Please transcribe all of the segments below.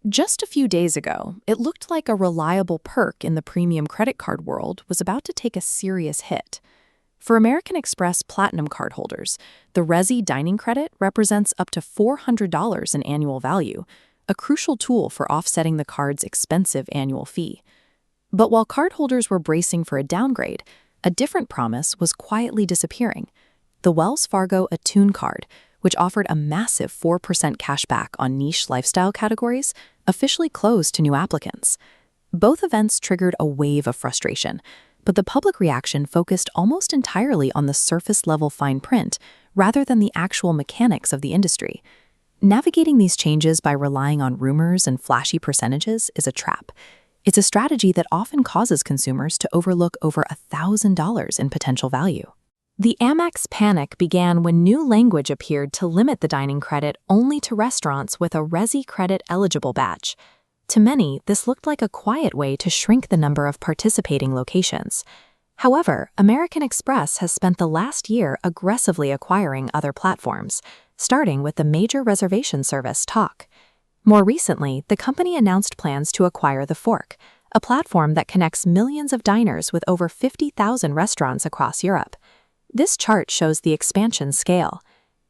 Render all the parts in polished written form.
Just a few days ago, it looked like a reliable perk in the premium credit card world was about to take a serious hit. For American Express Platinum card holders, the Resy Dining Credit represents up to $400 in annual value, a crucial tool for offsetting the card's expensive annual fee. But while cardholders were bracing for a downgrade, a different promise was quietly disappearing. The Wells Fargo Attune Card, which offered a massive 4% cashback on niche lifestyle categories, officially closed to new applicants. Both events triggered a wave of frustration, but the public reaction focused almost entirely on the surface-level fine print rather than the actual mechanics of the industry. Navigating these changes by relying on rumors and flashy percentages is a trap. It's a strategy that often causes consumers to overlook over $1,000 in potential value. The Amex panic began when new language appeared to limit the dining credit only to restaurants with a Resy Credit eligible badge. To many, this looked like a quiet way to shrink the number of participating locations. However, American Express has spent the last year aggressively acquiring other platforms, starting with the major reservation service Tock. More recently, the company announced plans to acquire The Fork, a platform that connects millions of diners with over 50,000 restaurants across Europe. This chart shows the expansion scale.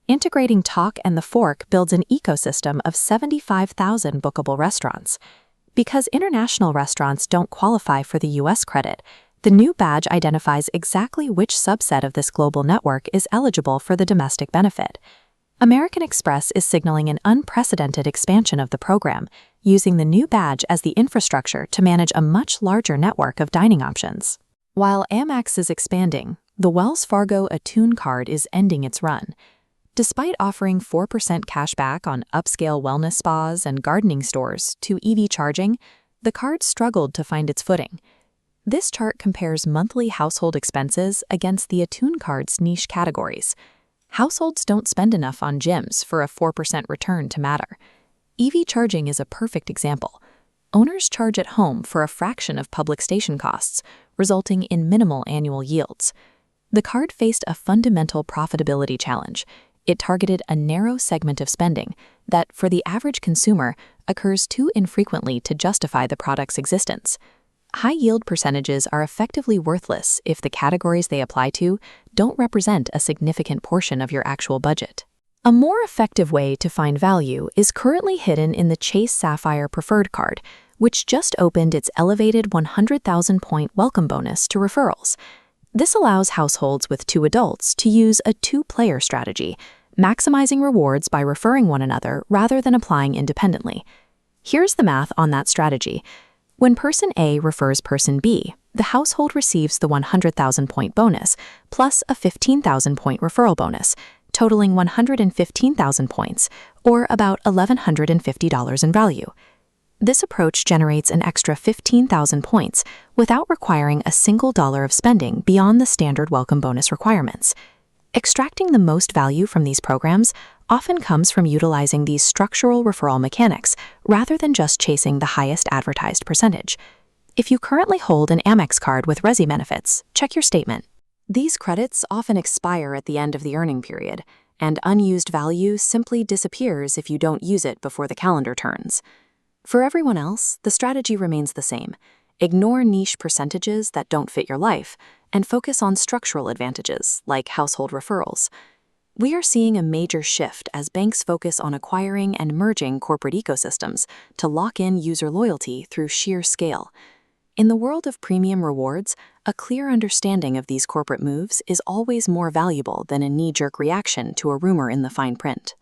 Integrating Tock and The Fork builds an ecosystem of 75,000 bookable restaurants. Because international restaurants don't qualify for the U.S. credit, the new badge identifies exactly which subset of this global network is eligible for the domestic benefit. American Express is signaling an unprecedented expansion of the program, using the new badge as the infrastructure to manage a much larger network of dining options. While Amex is expanding, the Wells Fargo Attune Card is ending its run. Despite offering 4% cashback on upscale wellness spas and gardening stores to EV charging, the card struggled to find its footing. This chart compares monthly household expenses against the Attune Card's niche categories. Households don't spend enough on gyms for a 4% return to matter. EV charging is a perfect example. Owners charge at home for a fraction of public station costs, resulting in minimal annual yields. The card faced a fundamental profitability challenge. It targeted a narrow segment of spending that, for the average consumer, occurs too infrequently to justify the product's existence. High-yield percentages are effectively worthless if the categories they apply to don't represent a significant portion of your actual budget. A more effective way to find value is currently hidden in the Chase Sapphire Preferred card, which just opened its elevated 100,000-point welcome bonus to referrals. This allows households with 2 adults to use a 2-player strategy, maximizing rewards by referring one another rather than applying independently. Here's the math on that strategy. When person A refers person B, the household receives the 100,000-point bonus plus a 15,000-point referral bonus, totaling 115,000 points, or about $1,150 in value. This approach generates an extra 15,000 points without requiring a single dollar of spending beyond the standard welcome bonus requirements. Extracting the most value from these programs often comes from utilizing these structural referral mechanics rather than just chasing the highest advertised percentage. If you currently hold an Amex card with Resy benefits, check your statement. These credits often expire at the end of the earning period, and unused value simply disappears if you don't use it before the calendar turns. For everyone else, the strategy remains the same. Ignore niche percentages that don't fit your life and focus on structural advantages like household referrals. We are seeing a major shift as banks focus on acquiring and merging corporate ecosystems to lock in user loyalty through sheer scale. In the world of premium rewards, a clear understanding of these corporate moves is always more valuable than a knee-jerk reaction to a rumor in the fine print.